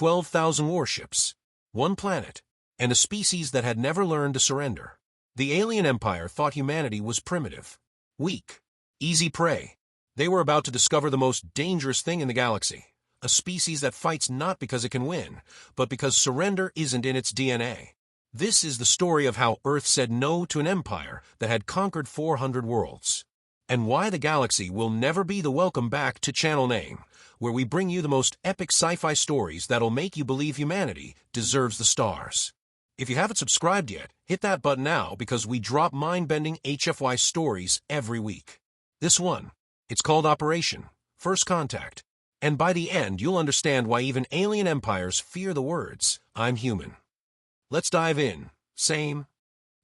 12,000 warships, one planet, and a species that had never learned to surrender. The alien empire thought humanity was primitive, weak, easy prey. They were about to discover the most dangerous thing in the galaxy, a species that fights not because it can win, but because surrender isn't in its DNA. This is the story of how Earth said no to an empire that had conquered 400 worlds, and why the galaxy will never be the welcome back to channel name, where we bring you the most epic sci-fi stories that'll make you believe humanity deserves the stars. If you haven't subscribed yet, hit that button now because we drop mind-bending HFY stories every week. This one, it's called Operation First Contact, and by the end you'll understand why even alien empires fear the words, "I'm human." Let's dive in. Same.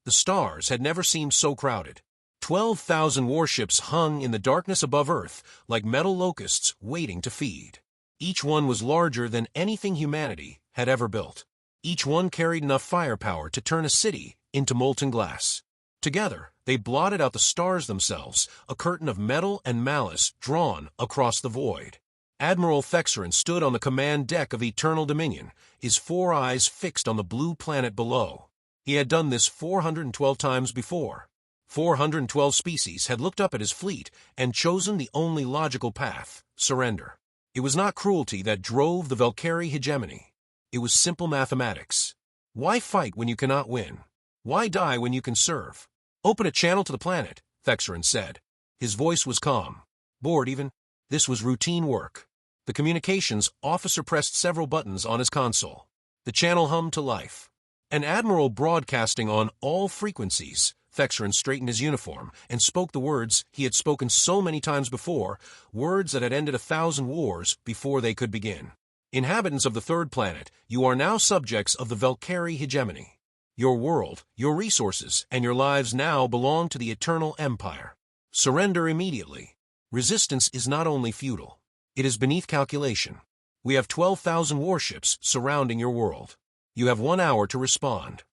The stars had never seemed so crowded. 12,000 warships hung in the darkness above Earth like metal locusts waiting to feed. Each one was larger than anything humanity had ever built. Each one carried enough firepower to turn a city into molten glass. Together, they blotted out the stars themselves, a curtain of metal and malice drawn across the void. Admiral Thexerin stood on the command deck of Eternal Dominion, his 4 eyes fixed on the blue planet below. He had done this 412 times before. 412 species had looked up at his fleet and chosen the only logical path, surrender. It was not cruelty that drove the Velcari Hegemony. It was simple mathematics. Why fight when you cannot win? Why die when you can serve? Open a channel to the planet, Thexerin said. His voice was calm. Bored even. This was routine work. The communications officer pressed several buttons on his console. The channel hummed to life. An admiral broadcasting on all frequencies. Thexerin straightened his uniform and spoke the words he had spoken so many times before, words that had ended 1,000 wars before they could begin. Inhabitants of the third planet, you are now subjects of the Velcari Hegemony. Your world, your resources, and your lives now belong to the Eternal Empire. Surrender immediately. Resistance is not only futile, it is beneath calculation. We have 12,000 warships surrounding your world. You have 1 hour to respond.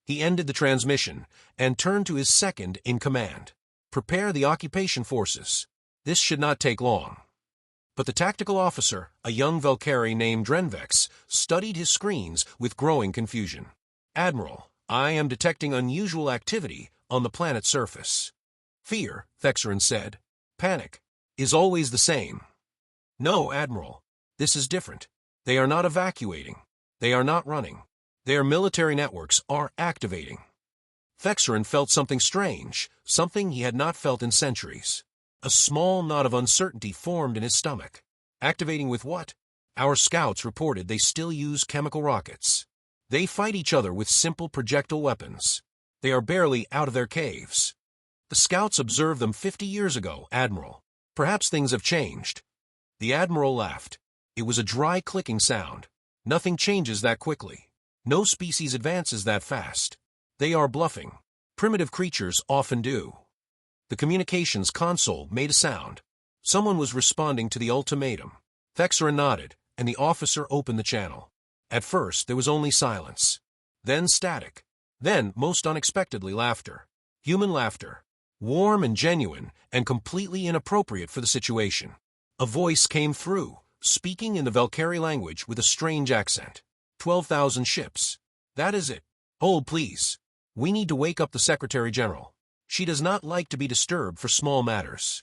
He ended the transmission and turned to his second in command. Prepare the occupation forces. This should not take long. But the tactical officer, a young Velcari named Drenvex, studied his screens with growing confusion. Admiral, I am detecting unusual activity on the planet's surface. Fear, Thexerin said. Panic is always the same. No, Admiral. This is different. They are not evacuating. They are not running. Their military networks are activating. Thexerin felt something strange, something he had not felt in centuries. A small knot of uncertainty formed in his stomach. Activating with what? Our scouts reported they still use chemical rockets. They fight each other with simple projectile weapons. They are barely out of their caves. The scouts observed them 50 years ago, Admiral. Perhaps things have changed. The Admiral laughed. It was a dry clicking sound. Nothing changes that quickly. No species advances that fast. They are bluffing. Primitive creatures often do. The communications console made a sound. Someone was responding to the ultimatum. Thexerin nodded, and the officer opened the channel. At first, there was only silence. Then static. Then, most unexpectedly, laughter. Human laughter. Warm and genuine, and completely inappropriate for the situation. A voice came through, speaking in the Velcari language with a strange accent. 12,000 ships. That is it. Hold, please. We need to wake up the Secretary General. She does not like to be disturbed for small matters.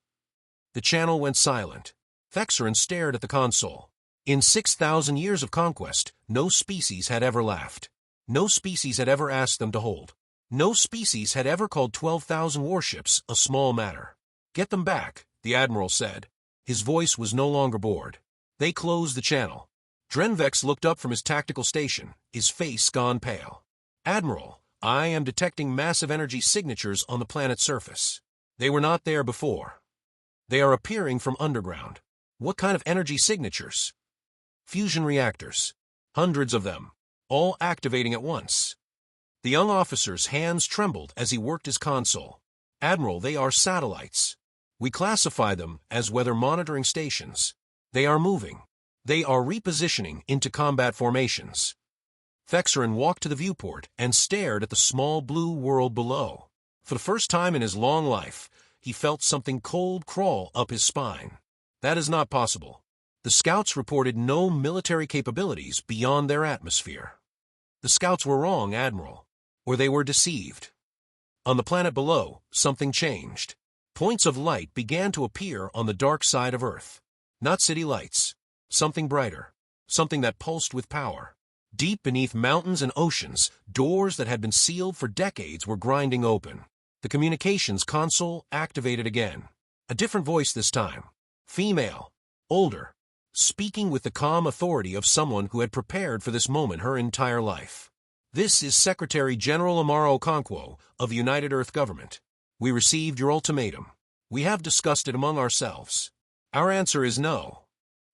The channel went silent. Thexerin stared at the console. In 6,000 years of conquest, no species had ever laughed. No species had ever asked them to hold. No species had ever called 12,000 warships a small matter. Get them back, the Admiral said. His voice was no longer bored. They closed the channel. Drenvex looked up from his tactical station, his face gone pale. Admiral, I am detecting massive energy signatures on the planet's surface. They were not there before. They are appearing from underground. What kind of energy signatures? Fusion reactors. Hundreds of them, all activating at once. The young officer's hands trembled as he worked his console. Admiral, they are satellites. We classify them as weather monitoring stations. They are moving. They are repositioning into combat formations. Thexerin walked to the viewport and stared at the small blue world below. For the first time in his long life, he felt something cold crawl up his spine. That is not possible. The scouts reported no military capabilities beyond their atmosphere. The scouts were wrong, Admiral, or they were deceived. On the planet below, something changed. Points of light began to appear on the dark side of Earth. Not city lights. Something brighter. Something that pulsed with power. Deep beneath mountains and oceans, doors that had been sealed for decades were grinding open. The communications console activated again. A different voice this time. Female. Older. Speaking with the calm authority of someone who had prepared for this moment her entire life. This is Secretary General Amara Okonquo of the United Earth Government. We received your ultimatum. We have discussed it among ourselves. Our answer is no.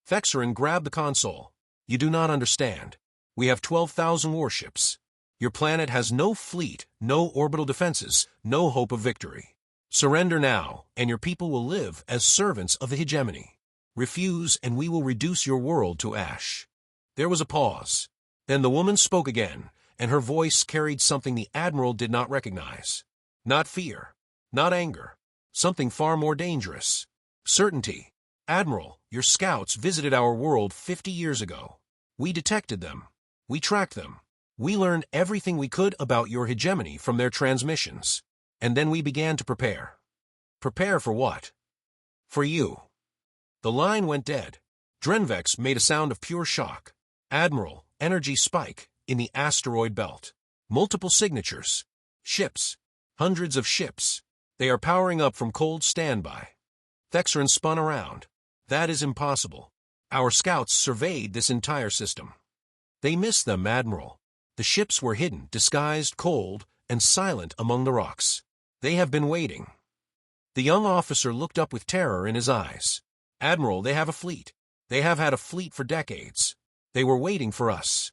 Thexerin grabbed the console. You do not understand. We have 12,000 warships. Your planet has no fleet, no orbital defenses, no hope of victory. Surrender now, and your people will live as servants of the hegemony. Refuse, and we will reduce your world to ash. There was a pause. Then the woman spoke again, and her voice carried something the Admiral did not recognize. Not fear, not anger, something far more dangerous. Certainty. Admiral, your scouts visited our world 50 years ago. We detected them. We tracked them. We learned everything we could about your hegemony from their transmissions. And then we began to prepare. Prepare for what? For you. The line went dead. Drenvex made a sound of pure shock. Admiral, energy spike, in the asteroid belt. Multiple signatures. Ships. Hundreds of ships. They are powering up from cold standby. Thexerin spun around. That is impossible. Our scouts surveyed this entire system. They missed them, Admiral. The ships were hidden, disguised, cold, and silent among the rocks. They have been waiting. The young officer looked up with terror in his eyes. Admiral, they have a fleet. They have had a fleet for decades. They were waiting for us.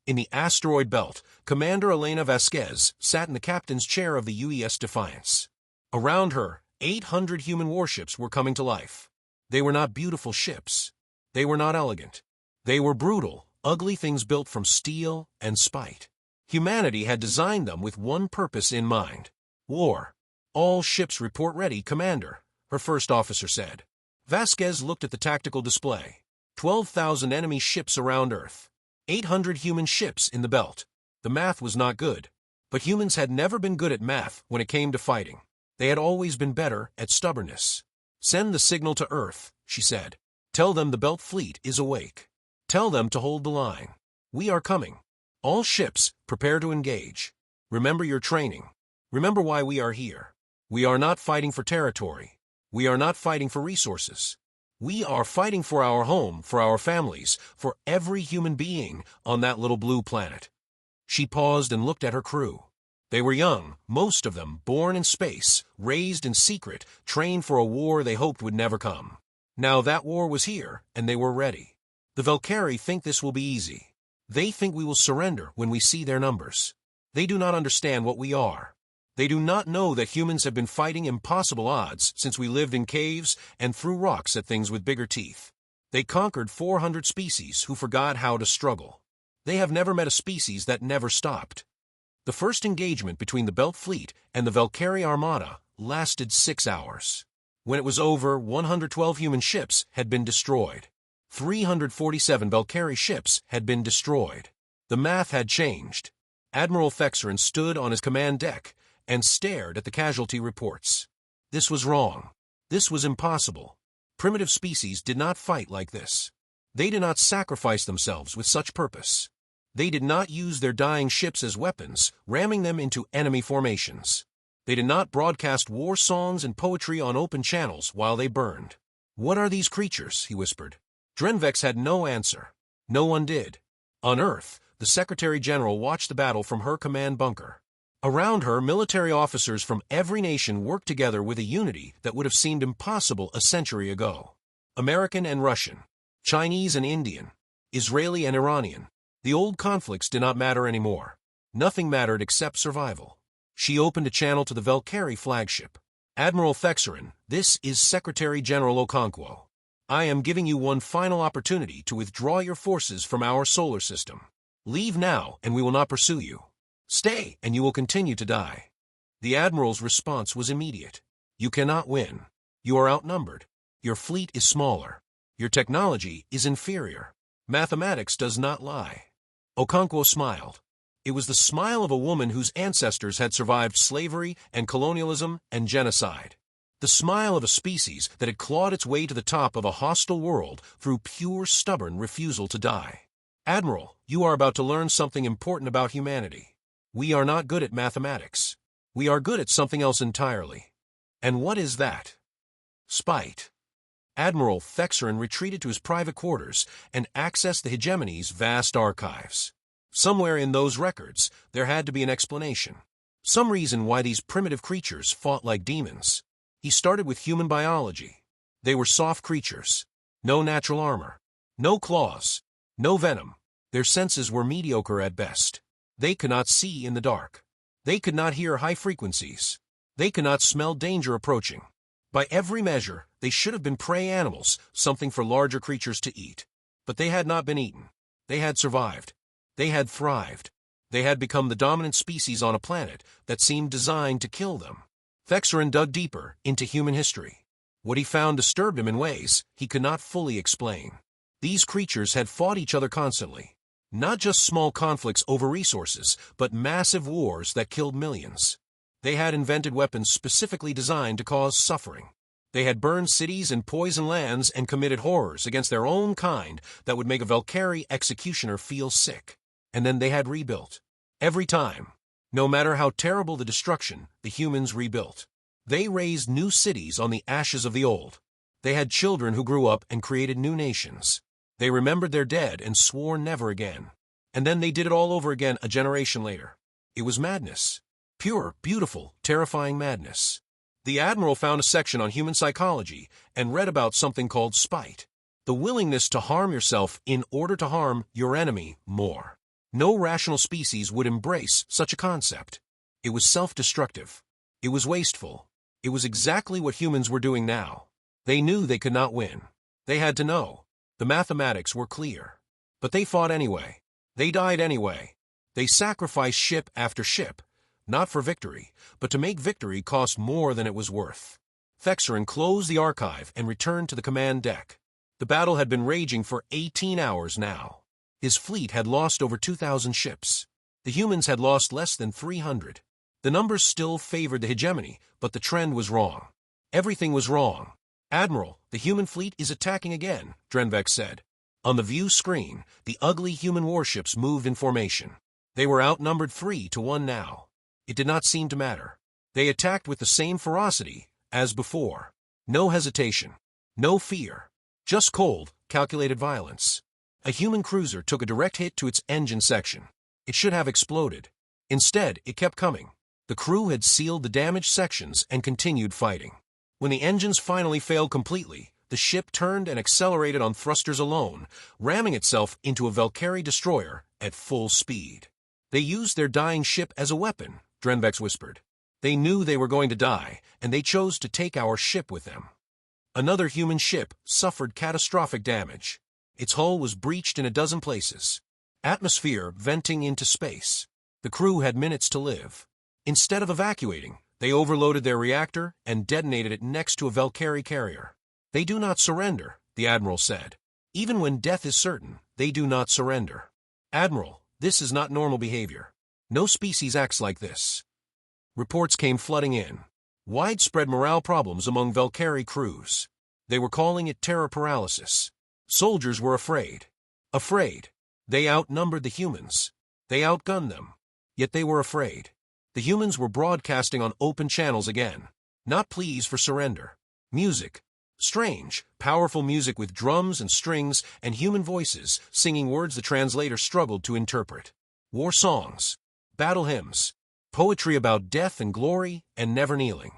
In the asteroid belt, Commander Elena Vasquez sat in the captain's chair of the UES Defiance. Around her, 800 human warships were coming to life. They were not beautiful ships. They were not elegant. They were brutal, ugly things built from steel and spite. Humanity had designed them with one purpose in mind. War. All ships report ready, Commander, her first officer said. Vasquez looked at the tactical display. 12,000 enemy ships around Earth. 800 human ships in the belt. The math was not good. But humans had never been good at math when it came to fighting. They had always been better at stubbornness. Send the signal to Earth, she said. Tell them the Belt Fleet is awake. Tell them to hold the line. We are coming. All ships, prepare to engage. Remember your training. Remember why we are here. We are not fighting for territory. We are not fighting for resources. We are fighting for our home, for our families, for every human being on that little blue planet. She paused and looked at her crew. They were young, most of them born in space, raised in secret, trained for a war they hoped would never come. Now that war was here, and they were ready. The Velcari think this will be easy. They think we will surrender when we see their numbers. They do not understand what we are. They do not know that humans have been fighting impossible odds since we lived in caves and threw rocks at things with bigger teeth. They conquered 400 species who forgot how to struggle. They have never met a species that never stopped. The first engagement between the Belt Fleet and the Velcari Armada lasted 6 hours. When it was over, 112 human ships had been destroyed. 347 Velcari ships had been destroyed. The math had changed. Admiral Thexerin stood on his command deck and stared at the casualty reports. This was wrong. This was impossible. Primitive species did not fight like this. They did not sacrifice themselves with such purpose. They did not use their dying ships as weapons, ramming them into enemy formations. They did not broadcast war songs and poetry on open channels while they burned. What are these creatures? He whispered. Drenvex had no answer. No one did. On Earth, the Secretary General watched the battle from her command bunker. Around her, military officers from every nation worked together with a unity that would have seemed impossible a century ago. American and Russian, Chinese and Indian, Israeli and Iranian. The old conflicts did not matter anymore. Nothing mattered except survival. She opened a channel to the Velcari flagship. Admiral Thexerin, this is Secretary General Okonquo. I am giving you one final opportunity to withdraw your forces from our solar system. Leave now, and we will not pursue you. Stay, and you will continue to die. The Admiral's response was immediate. You cannot win. You are outnumbered. Your fleet is smaller. Your technology is inferior. Mathematics does not lie. Okonkwo smiled. It was the smile of a woman whose ancestors had survived slavery and colonialism and genocide. The smile of a species that had clawed its way to the top of a hostile world through pure, stubborn refusal to die. Admiral, you are about to learn something important about humanity. We are not good at mathematics. We are good at something else entirely. And what is that? Spite. Admiral Thexerin retreated to his private quarters and accessed the Hegemony's vast archives. Somewhere in those records, there had to be an explanation. Some reason why these primitive creatures fought like demons. He started with human biology. They were soft creatures. No natural armor. No claws. No venom. Their senses were mediocre at best. They could not see in the dark. They could not hear high frequencies. They could not smell danger approaching. By every measure, they should have been prey animals, something for larger creatures to eat. But they had not been eaten. They had survived. They had thrived. They had become the dominant species on a planet that seemed designed to kill them. Thexerin dug deeper into human history. What he found disturbed him in ways he could not fully explain. These creatures had fought each other constantly. Not just small conflicts over resources, but massive wars that killed millions. They had invented weapons specifically designed to cause suffering. They had burned cities and poisoned lands and committed horrors against their own kind that would make a Velcari executioner feel sick. And then they had rebuilt. Every time. No matter how terrible the destruction, the humans rebuilt. They raised new cities on the ashes of the old. They had children who grew up and created new nations. They remembered their dead and swore never again. And then they did it all over again a generation later. It was madness. Pure, beautiful, terrifying madness. The Admiral found a section on human psychology and read about something called spite. The willingness to harm yourself in order to harm your enemy more. No rational species would embrace such a concept. It was self-destructive. It was wasteful. It was exactly what humans were doing now. They knew they could not win. They had to know. The mathematics were clear. But they fought anyway. They died anyway. They sacrificed ship after ship, not for victory, but to make victory cost more than it was worth. Thexerin closed the archive and returned to the command deck. The battle had been raging for 18 hours now. His fleet had lost over 2,000 ships. The humans had lost less than 300. The numbers still favored the hegemony, but the trend was wrong. Everything was wrong. Admiral, the human fleet is attacking again, Drenvex said. On the view screen, the ugly human warships moved in formation. They were outnumbered 3-1 now. It did not seem to matter. They attacked with the same ferocity as before. No hesitation. No fear. Just cold, calculated violence. A human cruiser took a direct hit to its engine section. It should have exploded. Instead, it kept coming. The crew had sealed the damaged sections and continued fighting. When the engines finally failed completely, the ship turned and accelerated on thrusters alone, ramming itself into a Velcari destroyer at full speed. They used their dying ship as a weapon, Drenvex whispered. They knew they were going to die, and they chose to take our ship with them. Another human ship suffered catastrophic damage. Its hull was breached in a dozen places. Atmosphere venting into space. The crew had minutes to live. Instead of evacuating, they overloaded their reactor and detonated it next to a Velcari carrier. They do not surrender, the Admiral said. Even when death is certain, they do not surrender. Admiral, this is not normal behavior. No species acts like this. Reports came flooding in. Widespread morale problems among Velcari crews. They were calling it terror paralysis. Soldiers were afraid. Afraid. They outnumbered the humans. They outgunned them. Yet they were afraid. The humans were broadcasting on open channels again. Not pleas for surrender. Music. Strange, powerful music with drums and strings and human voices singing words the translator struggled to interpret. War songs. Battle hymns. Poetry about death and glory and never kneeling.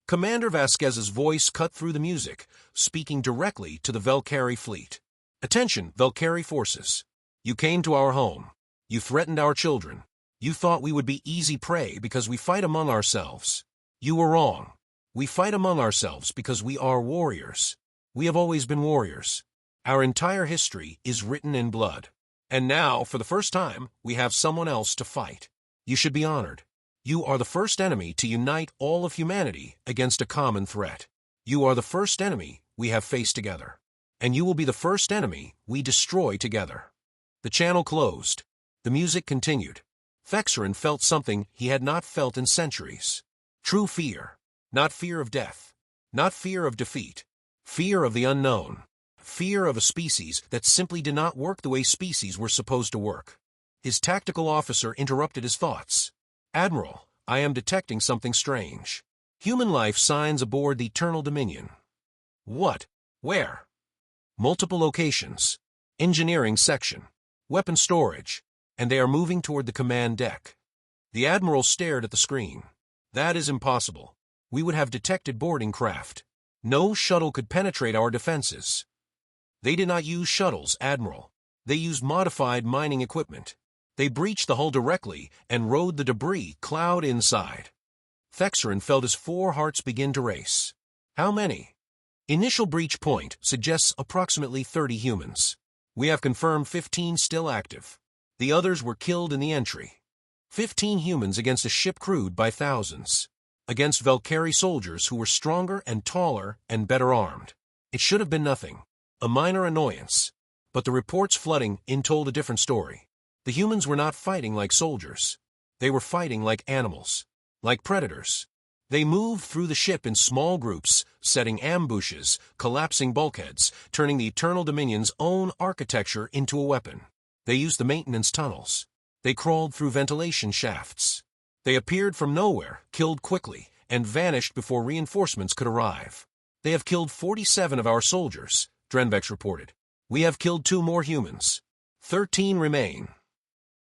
Commander Vasquez's voice cut through the music, speaking directly to the Velcari fleet. Attention, Velcari forces. You came to our home. You threatened our children. You thought we would be easy prey because we fight among ourselves. You were wrong. We fight among ourselves because we are warriors. We have always been warriors. Our entire history is written in blood. And now, for the first time, we have someone else to fight. You should be honored. You are the first enemy to unite all of humanity against a common threat. You are the first enemy we have faced together. and you will be the first enemy we destroy together." The channel closed. The music continued. Fexerin felt something he had not felt in centuries. True fear. Not fear of death. Not fear of defeat. Fear of the unknown. Fear of a species that simply did not work the way species were supposed to work. His tactical officer interrupted his thoughts. "Admiral, I am detecting something strange. Human life signs aboard the Eternal Dominion." "What? Where?" "Multiple locations. Engineering section. Weapon storage. And they are moving toward the command deck." The Admiral stared at the screen. "That is impossible. We would have detected boarding craft. No shuttle could penetrate our defenses." "They did not use shuttles, Admiral. They used modified mining equipment. They breached the hull directly and rode the debris cloud inside." Fexerin felt his 4 hearts begin to race. "How many?" "Initial breach point suggests approximately 30 humans. We have confirmed 15 still active. The others were killed in the entry. 15 humans against a ship crewed by thousands. Against Velcari soldiers who were stronger and taller and better armed. It should have been nothing. A minor annoyance. But the reports flooding in told a different story. The humans were not fighting like soldiers. They were fighting like animals. Like predators. They moved through the ship in small groups, setting ambushes, collapsing bulkheads, turning the Eternal Dominion's own architecture into a weapon. They used the maintenance tunnels. They crawled through ventilation shafts. They appeared from nowhere, killed quickly, and vanished before reinforcements could arrive. "They have killed 47 of our soldiers," Drenvex reported. "We have killed 2 more humans. 13 remain."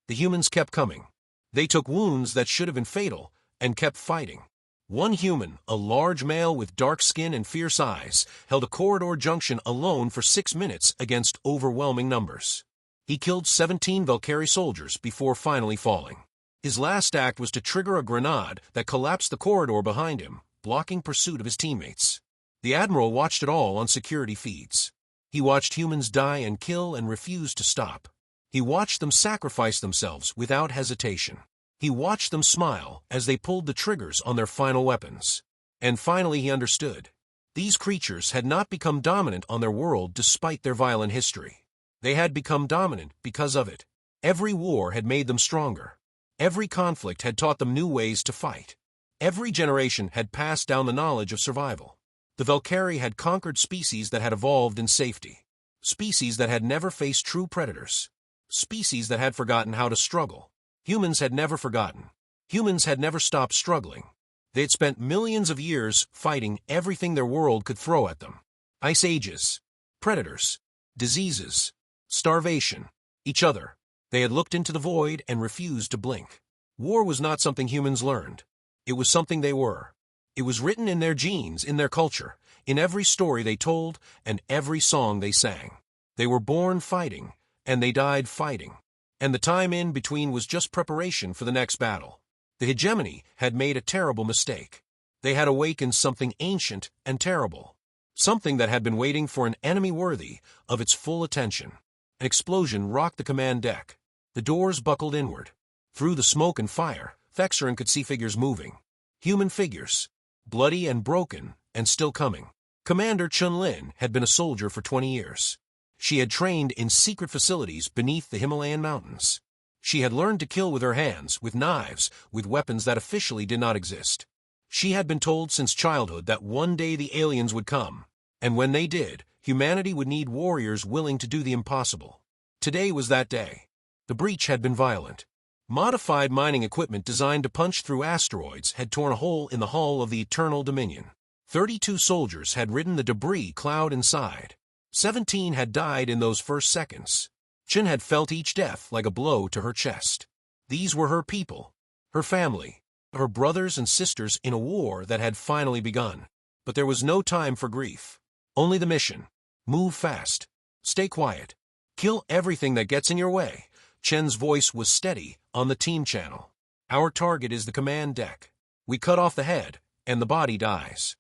The humans kept coming. They took wounds that should have been fatal, and kept fighting. One human, a large male with dark skin and fierce eyes, held a corridor junction alone for 6 minutes against overwhelming numbers. He killed 17 Velcari soldiers before finally falling. His last act was to trigger a grenade that collapsed the corridor behind him, blocking pursuit of his teammates. The Admiral watched it all on security feeds. He watched humans die and kill and refused to stop. He watched them sacrifice themselves without hesitation. He watched them smile as they pulled the triggers on their final weapons. And finally he understood. These creatures had not become dominant on their world despite their violent history. They had become dominant because of it. Every war had made them stronger. Every conflict had taught them new ways to fight. Every generation had passed down the knowledge of survival. The Velcari had conquered species that had evolved in safety. Species that had never faced true predators. Species that had forgotten how to struggle. Humans had never forgotten. Humans had never stopped struggling. They had spent millions of years fighting everything their world could throw at them. Ice ages. Predators. Diseases. Starvation. Each other. They had looked into the void and refused to blink. War was not something humans learned. It was something they were. It was written in their genes, in their culture, in every story they told and every song they sang. They were born fighting, and they died fighting. And the time in between was just preparation for the next battle. The hegemony had made a terrible mistake. They had awakened something ancient and terrible. Something that had been waiting for an enemy worthy of its full attention. An explosion rocked the command deck. The doors buckled inward. Through the smoke and fire, Fexerin could see figures moving. Human figures. Bloody and broken, and still coming. Commander Chen Lin had been a soldier for 20 years. She had trained in secret facilities beneath the Himalayan mountains. She had learned to kill with her hands, with knives, with weapons that officially did not exist. She had been told since childhood that one day the aliens would come, and when they did, humanity would need warriors willing to do the impossible. Today was that day. The breach had been violent. Modified mining equipment designed to punch through asteroids had torn a hole in the hull of the Eternal Dominion. 32 soldiers had ridden the debris cloud inside. 17 had died in those first seconds. Chen had felt each death like a blow to her chest. These were her people, her family, her brothers and sisters in a war that had finally begun. But there was no time for grief. Only the mission. Move fast. Stay quiet. Kill everything that gets in your way. Chen's voice was steady on the team channel. Our target is the command deck. We cut off the head, and the body dies.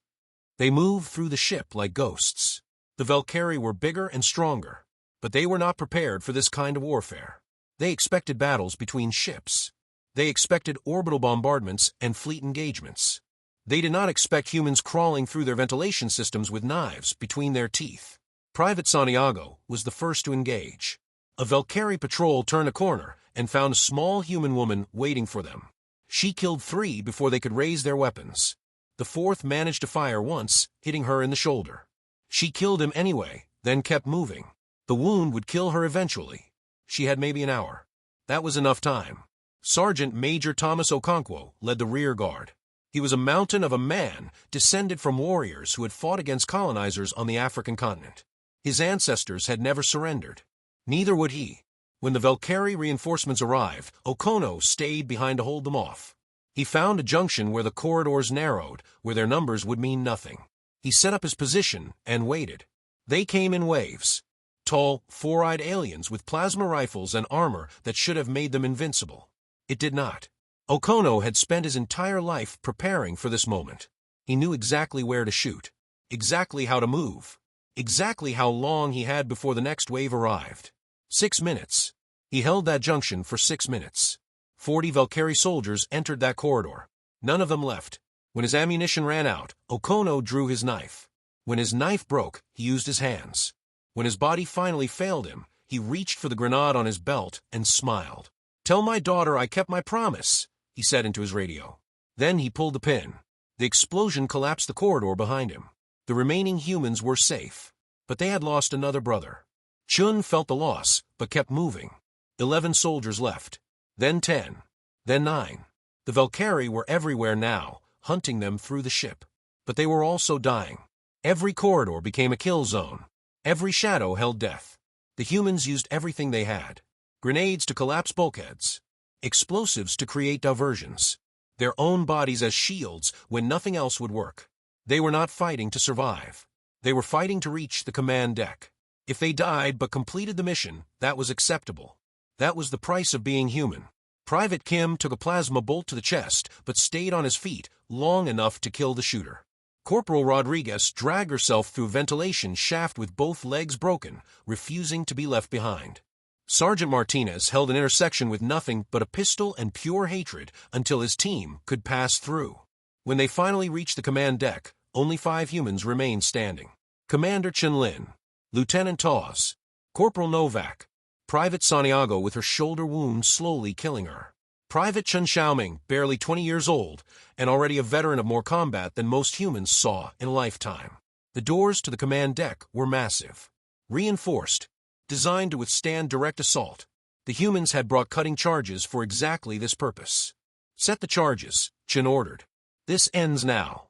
They moved through the ship like ghosts. The Velcari were bigger and stronger, but they were not prepared for this kind of warfare. They expected battles between ships. They expected orbital bombardments and fleet engagements. They did not expect humans crawling through their ventilation systems with knives between their teeth. Private Santiago was the first to engage. A Velcari patrol turned a corner and found a small human woman waiting for them. She killed 3 before they could raise their weapons. The 4th managed to fire once, hitting her in the shoulder. She killed him anyway, then kept moving. The wound would kill her eventually. She had maybe an hour. That was enough time. Sergeant Major Okono led the rear guard. He was a mountain of a man, descended from warriors who had fought against colonizers on the African continent. His ancestors had never surrendered. Neither would he. When the Velcari reinforcements arrived, Okono stayed behind to hold them off. He found a junction where the corridors narrowed, where their numbers would mean nothing. He set up his position and waited. They came in waves. Tall, 4-eyed aliens with plasma rifles and armor that should have made them invincible. It did not. Okono had spent his entire life preparing for this moment. He knew exactly where to shoot, exactly how to move, exactly how long he had before the next wave arrived. 6 minutes. He held that junction for 6 minutes. 40 Velcari soldiers entered that corridor. None of them left. When his ammunition ran out, Okono drew his knife. When his knife broke, he used his hands. When his body finally failed him, he reached for the grenade on his belt and smiled. "Tell my daughter I kept my promise," he said into his radio. Then he pulled the pin. The explosion collapsed the corridor behind him. The remaining humans were safe, but they had lost another brother. Chun felt the loss, but kept moving. 11 soldiers left. Then 10. Then 9. The Velcari were everywhere now, hunting them through the ship. But they were also dying. Every corridor became a kill zone. Every shadow held death. The humans used everything they had. Grenades to collapse bulkheads. Explosives to create diversions. Their own bodies as shields when nothing else would work. They were not fighting to survive. They were fighting to reach the command deck. If they died but completed the mission, that was acceptable. That was the price of being human. Private Kim took a plasma bolt to the chest, but stayed on his feet long enough to kill the shooter. Corporal Rodriguez dragged herself through a ventilation shaft with both legs broken, refusing to be left behind. Sergeant Martinez held an intersection with nothing but a pistol and pure hatred until his team could pass through. When they finally reached the command deck, only 5 humans remained standing. Commander Chen Lin, Lieutenant Tawes, Corporal Novak, Private Santiago with her shoulder wound slowly killing her. Private Chen Xiaoming, barely 20 years old, and already a veteran of more combat than most humans saw in a lifetime. The doors to the command deck were massive, reinforced, designed to withstand direct assault. The humans had brought cutting charges for exactly this purpose. "Set the charges," Chen ordered. "This ends now."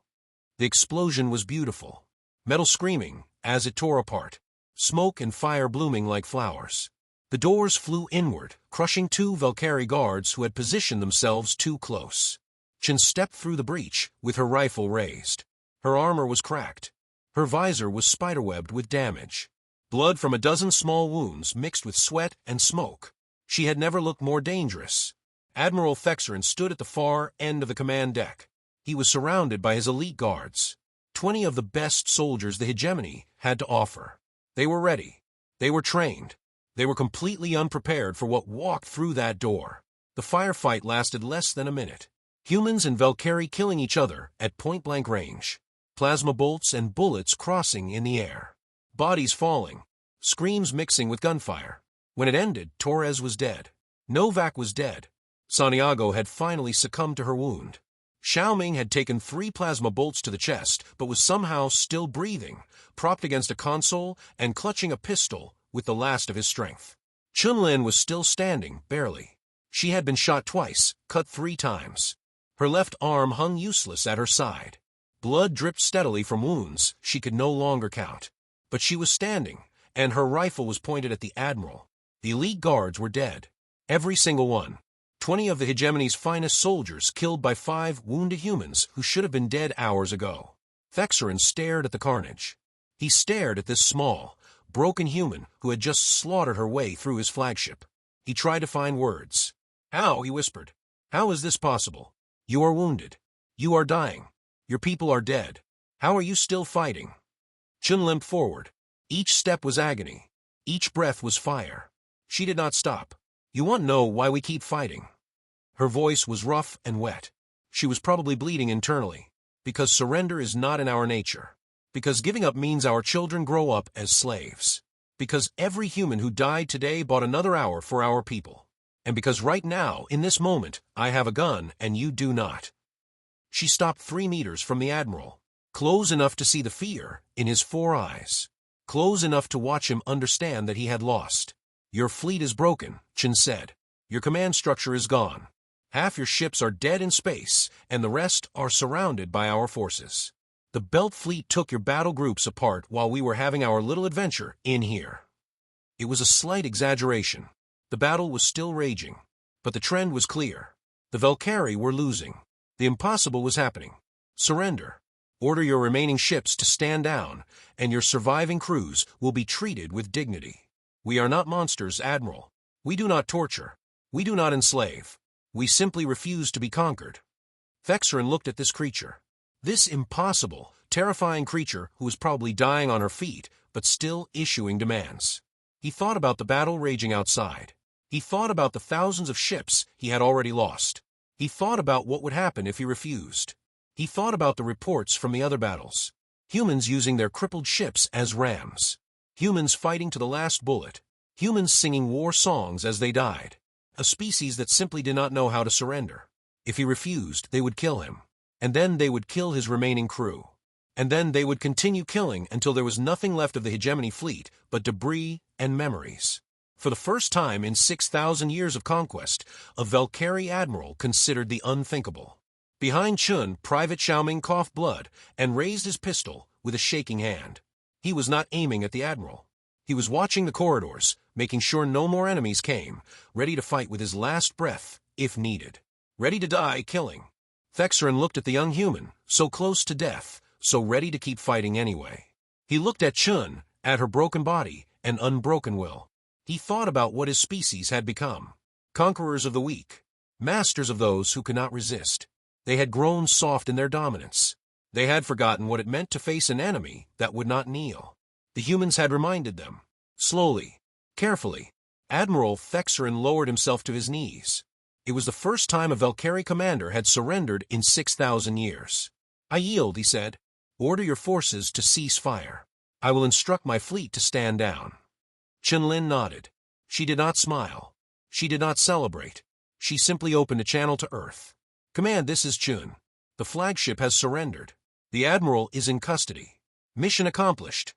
The explosion was beautiful. Metal screaming as it tore apart. Smoke and fire blooming like flowers. The doors flew inward, crushing 2 Velcari guards who had positioned themselves too close. Chen stepped through the breach with her rifle raised. Her armor was cracked. Her visor was spiderwebbed with damage. Blood from a dozen small wounds mixed with sweat and smoke. She had never looked more dangerous. Admiral Thexerin stood at the far end of the command deck. He was surrounded by his elite guards. 20 of the best soldiers the Hegemony had to offer. They were ready. They were trained. They were completely unprepared for what walked through that door. The firefight lasted less than a minute. Humans and Velcari killing each other at point-blank range. Plasma bolts and bullets crossing in the air. Bodies falling. Screams mixing with gunfire. When it ended, Torres was dead. Novak was dead. Santiago had finally succumbed to her wound. Xiaoming had taken 3 plasma bolts to the chest, but was somehow still breathing, propped against a console and clutching a pistol with the last of his strength. Chen Lin was still standing, barely. She had been shot twice, cut 3 times. Her left arm hung useless at her side. Blood dripped steadily from wounds she could no longer count. But she was standing, and her rifle was pointed at the Admiral. The elite guards were dead. Every single one. 20 of the Hegemony's finest soldiers killed by 5 wounded humans who should have been dead hours ago. Thexerin stared at the carnage. He stared at this small, broken human who had just slaughtered her way through his flagship. He tried to find words. "How?" he whispered. "How is this possible? You are wounded. You are dying. Your people are dead. How are you still fighting?" Chen limped forward. Each step was agony. Each breath was fire. She did not stop. "You want to know why we keep fighting?" Her voice was rough and wet. She was probably bleeding internally. "Because surrender is not in our nature. Because giving up means our children grow up as slaves. Because every human who died today bought another hour for our people. And because right now, in this moment, I have a gun and you do not. She stopped 3 meters from the admiral, close enough to see the fear in his 4 eyes, close enough to watch him understand that he had lost. Your fleet is broken, Chen said. Your command structure is gone. Half your ships are dead in space, and the rest are surrounded by our forces. The Belt Fleet took your battle groups apart while we were having our little adventure in here. It was a slight exaggeration. The battle was still raging, but the trend was clear. The Velcari were losing. The impossible was happening. Surrender. Order your remaining ships to stand down, and your surviving crews will be treated with dignity. We are not monsters, Admiral. We do not torture. We do not enslave. We simply refuse to be conquered. Thexerin looked at this creature. This impossible, terrifying creature who was probably dying on her feet, but still issuing demands. He thought about the battle raging outside. He thought about the thousands of ships he had already lost. He thought about what would happen if he refused. He thought about the reports from the other battles. Humans using their crippled ships as rams. Humans fighting to the last bullet. Humans singing war songs as they died. A species that simply did not know how to surrender. If he refused, they would kill him. And then they would kill his remaining crew. And then they would continue killing until there was nothing left of the Hegemony fleet but debris and memories. For the first time in 6,000 years of conquest, a Velcari admiral considered the unthinkable. Behind Chen, Private Xiaoming coughed blood and raised his pistol with a shaking hand. He was not aiming at the admiral. He was watching the corridors, making sure no more enemies came, ready to fight with his last breath, if needed. Ready to die, killing. Thexerin looked at the young human, so close to death, so ready to keep fighting anyway. He looked at Chen, at her broken body and unbroken will. He thought about what his species had become. Conquerors of the weak. Masters of those who could not resist. They had grown soft in their dominance. They had forgotten what it meant to face an enemy that would not kneel. The humans had reminded them. Slowly, carefully, Admiral Thexerin lowered himself to his knees. It was the first time a Velcari commander had surrendered in 6,000 years. I yield, he said. Order your forces to cease fire. I will instruct my fleet to stand down. Chen Lin nodded. She did not smile. She did not celebrate. She simply opened a channel to Earth. Command, this is Chen. The flagship has surrendered. The admiral is in custody. Mission accomplished.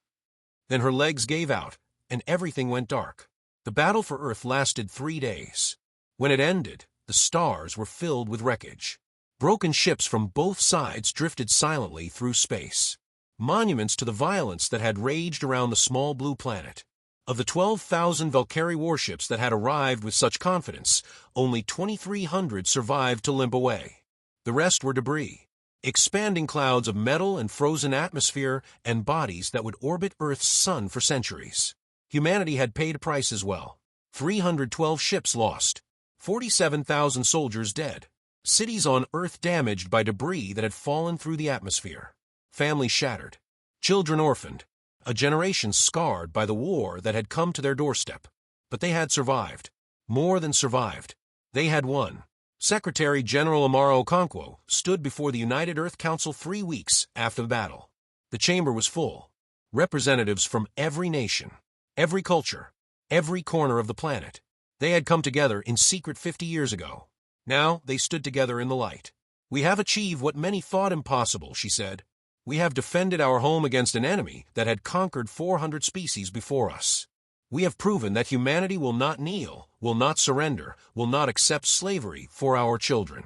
Then her legs gave out, and everything went dark. The battle for Earth lasted 3 days. When it ended, the stars were filled with wreckage. Broken ships from both sides drifted silently through space. Monuments to the violence that had raged around the small blue planet. Of the 12,000 Velcari warships that had arrived with such confidence, only 2,300 survived to limp away. The rest were debris. Expanding clouds of metal and frozen atmosphere and bodies that would orbit Earth's sun for centuries. Humanity had paid a price as well. 312 ships lost. 47,000 soldiers dead. Cities on Earth damaged by debris that had fallen through the atmosphere. Families shattered. Children orphaned. A generation scarred by the war that had come to their doorstep. But they had survived. More than survived. They had won. Secretary General Amara Okonquo stood before the United Earth Council 3 weeks after the battle. The chamber was full. Representatives from every nation, every culture, every corner of the planet. They had come together in secret 50 years ago. Now they stood together in the light. We have achieved what many thought impossible, she said. We have defended our home against an enemy that had conquered 400 species before us. We have proven that humanity will not kneel, will not surrender, will not accept slavery for our children.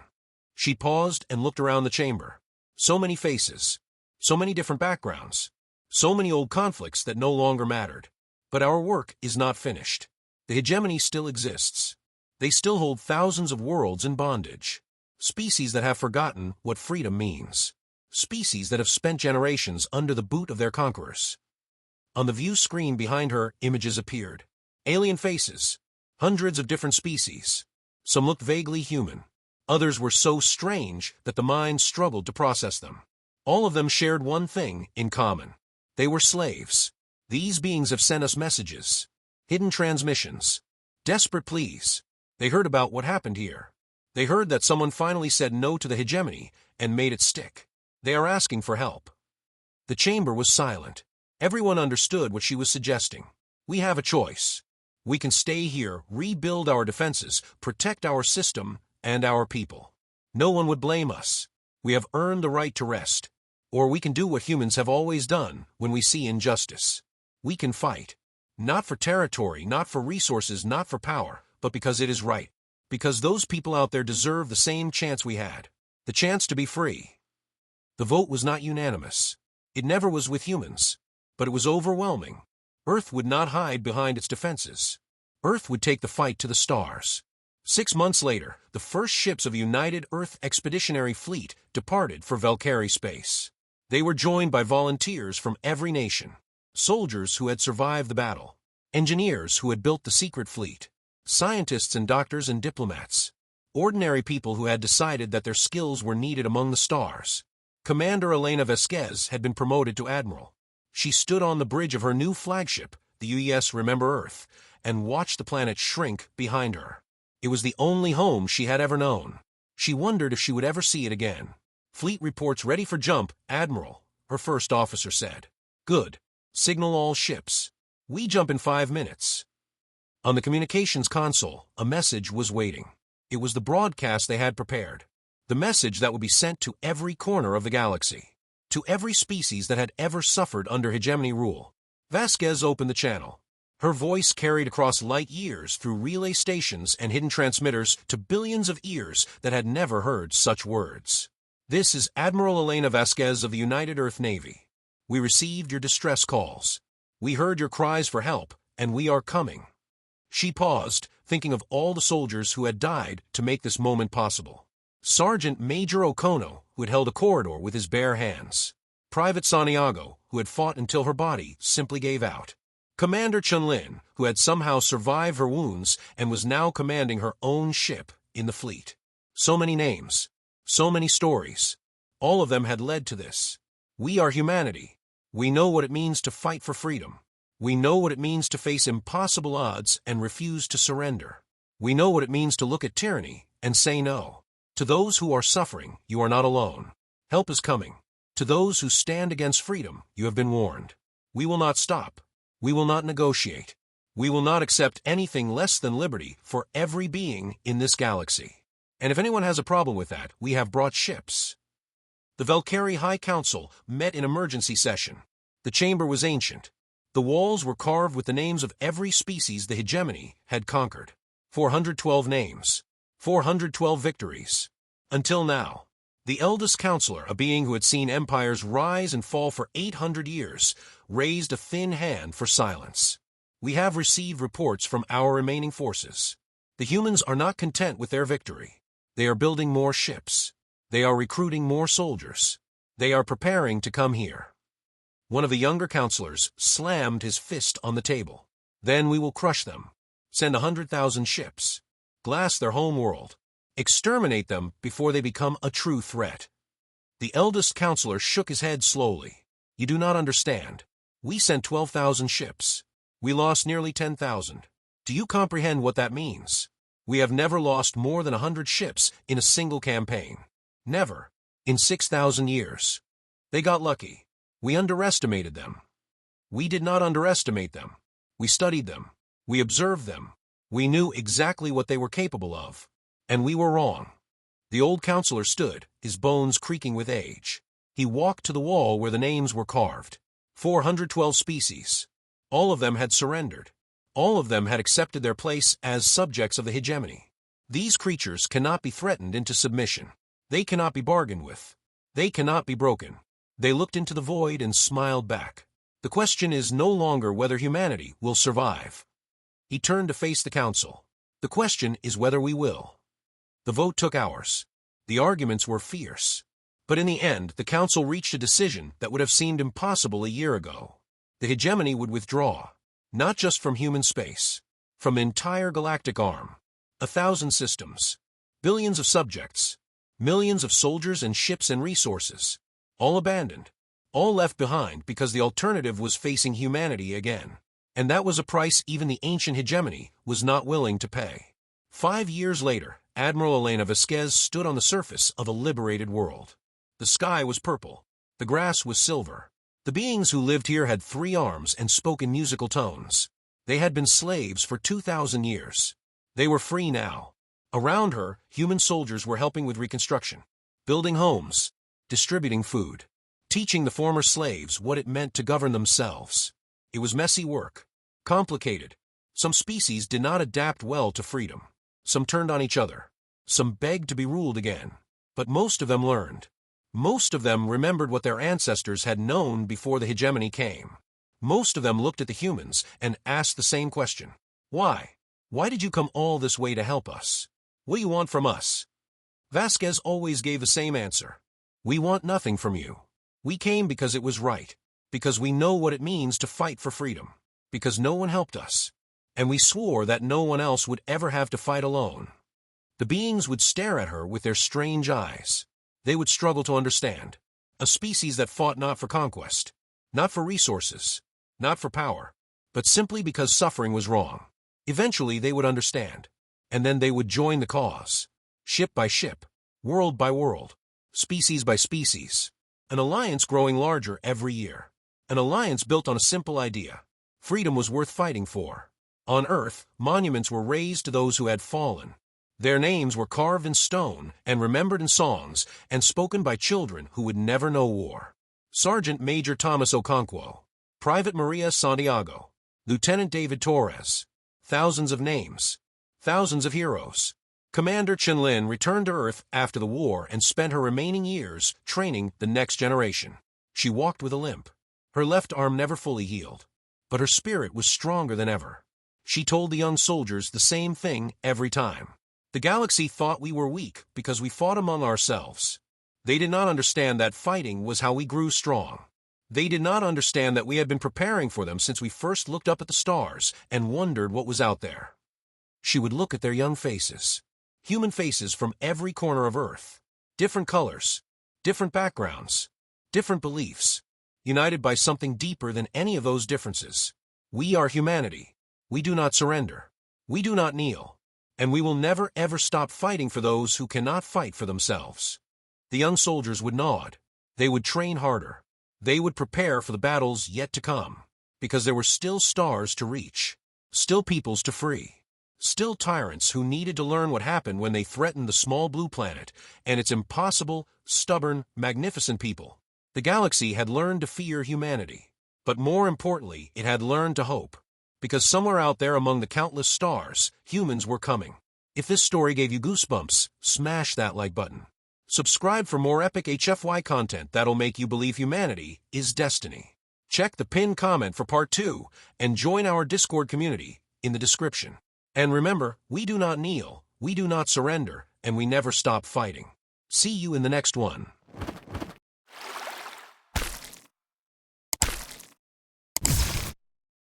She paused and looked around the chamber. So many faces, so many different backgrounds, so many old conflicts that no longer mattered. But our work is not finished. The hegemony still exists. They still hold thousands of worlds in bondage. Species that have forgotten what freedom means. Species that have spent generations under the boot of their conquerors. On the view screen behind her, images appeared. Alien faces. Hundreds of different species. Some looked vaguely human. Others were so strange that the mind struggled to process them. All of them shared one thing in common. They were slaves. These beings have sent us messages. Hidden transmissions. Desperate pleas. They heard about what happened here. They heard that someone finally said no to the hegemony and made it stick. They are asking for help. The chamber was silent. Everyone understood what she was suggesting. We have a choice. We can stay here, rebuild our defenses, protect our system and our people. No one would blame us. We have earned the right to rest. Or we can do what humans have always done when we see injustice. We can fight. Not for territory, not for resources, not for power, but because it is right. Because those people out there deserve the same chance we had. The chance to be free. The vote was not unanimous. It never was with humans. But it was overwhelming. Earth would not hide behind its defenses. Earth would take the fight to the stars. 6 months later, the first ships of a united Earth expeditionary fleet departed for Velcari space. They were joined by volunteers from every nation. Soldiers who had survived the battle. Engineers who had built the secret fleet. Scientists and doctors and diplomats. Ordinary people who had decided that their skills were needed among the stars. Commander Elena Vasquez had been promoted to admiral. She stood on the bridge of her new flagship, the UES Remember Earth, and watched the planet shrink behind her. It was the only home she had ever known. She wondered if she would ever see it again. Fleet reports ready for jump, Admiral, her first officer said. Good. Signal all ships. We jump in 5 minutes. On the communications console, a message was waiting. It was the broadcast they had prepared. The message that would be sent to every corner of the galaxy. To every species that had ever suffered under hegemony rule. Vasquez opened the channel. Her voice carried across light years through relay stations and hidden transmitters to billions of ears that had never heard such words. This is Admiral Elena Vasquez of the United Earth Navy. We received your distress calls. We heard your cries for help, and we are coming. She paused, thinking of all the soldiers who had died to make this moment possible. Sergeant Major Okono, who had held a corridor with his bare hands. Private Santiago, who had fought until her body simply gave out. Commander Chen Lin, who had somehow survived her wounds and was now commanding her own ship in the fleet. So many names. So many stories. All of them had led to this. We are humanity. We know what it means to fight for freedom. We know what it means to face impossible odds and refuse to surrender. We know what it means to look at tyranny and say no. To those who are suffering, you are not alone. Help is coming. To those who stand against freedom, you have been warned. We will not stop. We will not negotiate. We will not accept anything less than liberty for every being in this galaxy. And if anyone has a problem with that, we have brought ships. The Velcari High Council met in emergency session. The chamber was ancient. The walls were carved with the names of every species the hegemony had conquered. 412 names. 412 victories. Until now. The eldest counselor, a being who had seen empires rise and fall for 800 years, raised a thin hand for silence. We have received reports from our remaining forces. The humans are not content with their victory. They are building more ships. They are recruiting more soldiers. They are preparing to come here. One of the younger counselors slammed his fist on the table. Then we will crush them. Send 100,000 ships. Glass their home world. Exterminate them before they become a true threat. The eldest counselor shook his head slowly. You do not understand. We sent 12,000 ships. We lost nearly 10,000. Do you comprehend what that means? We have never lost more than 100 ships in a single campaign. Never. In 6,000 years. They got lucky. We underestimated them. We did not underestimate them. We studied them. We observed them. We knew exactly what they were capable of. And we were wrong. The old counselor stood, his bones creaking with age. He walked to the wall where the names were carved. 412 species. All of them had surrendered. All of them had accepted their place as subjects of the hegemony. These creatures cannot be threatened into submission. They cannot be bargained with. They cannot be broken. They looked into the void and smiled back. The question is no longer whether humanity will survive. He turned to face the council. The question is whether we will. The vote took hours. The arguments were fierce. But in the end, the council reached a decision that would have seemed impossible a year ago. The hegemony would withdraw, not just from human space, from the entire galactic arm. 1,000 systems, billions of subjects, millions of soldiers and ships and resources, all abandoned, all left behind because the alternative was facing humanity again. And that was a price even the ancient hegemony was not willing to pay. 5 years later, Admiral Elena Vasquez stood on the surface of a liberated world. The sky was purple. The grass was silver. The beings who lived here had 3 arms and spoke in musical tones. They had been slaves for 2,000 years. They were free now. Around her, human soldiers were helping with reconstruction, building homes, distributing food, teaching the former slaves what it meant to govern themselves. It was messy work, complicated. Some species did not adapt well to freedom. Some turned on each other. Some begged to be ruled again. But most of them learned. Most of them remembered what their ancestors had known before the hegemony came. Most of them looked at the humans and asked the same question. Why? Why did you come all this way to help us? What do you want from us? Vasquez always gave the same answer. We want nothing from you. We came because it was right, because we know what it means to fight for freedom, because no one helped us, and we swore that no one else would ever have to fight alone. The beings would stare at her with their strange eyes. They would struggle to understand. A species that fought not for conquest, not for resources, not for power, but simply because suffering was wrong. Eventually they would understand, and then they would join the cause. Ship by ship, world by world, species by species. An alliance growing larger every year. An alliance built on a simple idea. Freedom was worth fighting for. On Earth, monuments were raised to those who had fallen. Their names were carved in stone and remembered in songs and spoken by children who would never know war. Sergeant Major Thomas Okonquo, Private Maria Santiago, Lieutenant David Torres. Thousands of names. Thousands of heroes. Commander Chen Lin returned to Earth after the war and spent her remaining years training the next generation. She walked with a limp. Her left arm never fully healed, but her spirit was stronger than ever. She told the young soldiers the same thing every time. The galaxy thought we were weak because we fought among ourselves. They did not understand that fighting was how we grew strong. They did not understand that we had been preparing for them since we first looked up at the stars and wondered what was out there. She would look at their young faces. Human faces from every corner of Earth. Different colors, different backgrounds, different beliefs, united by something deeper than any of those differences. We are humanity. We do not surrender. We do not kneel. And we will never ever stop fighting for those who cannot fight for themselves. The young soldiers would nod. They would train harder. They would prepare for the battles yet to come, because there were still stars to reach, still peoples to free. Still tyrants who needed to learn what happened when they threatened the small blue planet and its impossible, stubborn, magnificent people. The galaxy had learned to fear humanity. But more importantly, it had learned to hope. Because somewhere out there among the countless stars, humans were coming. If this story gave you goosebumps, smash that like button. Subscribe for more epic HFY content that'll make you believe humanity is destiny. Check the pinned comment for part 2 and join our Discord community in the description. And remember, we do not kneel, we do not surrender, and we never stop fighting. See you in the next one.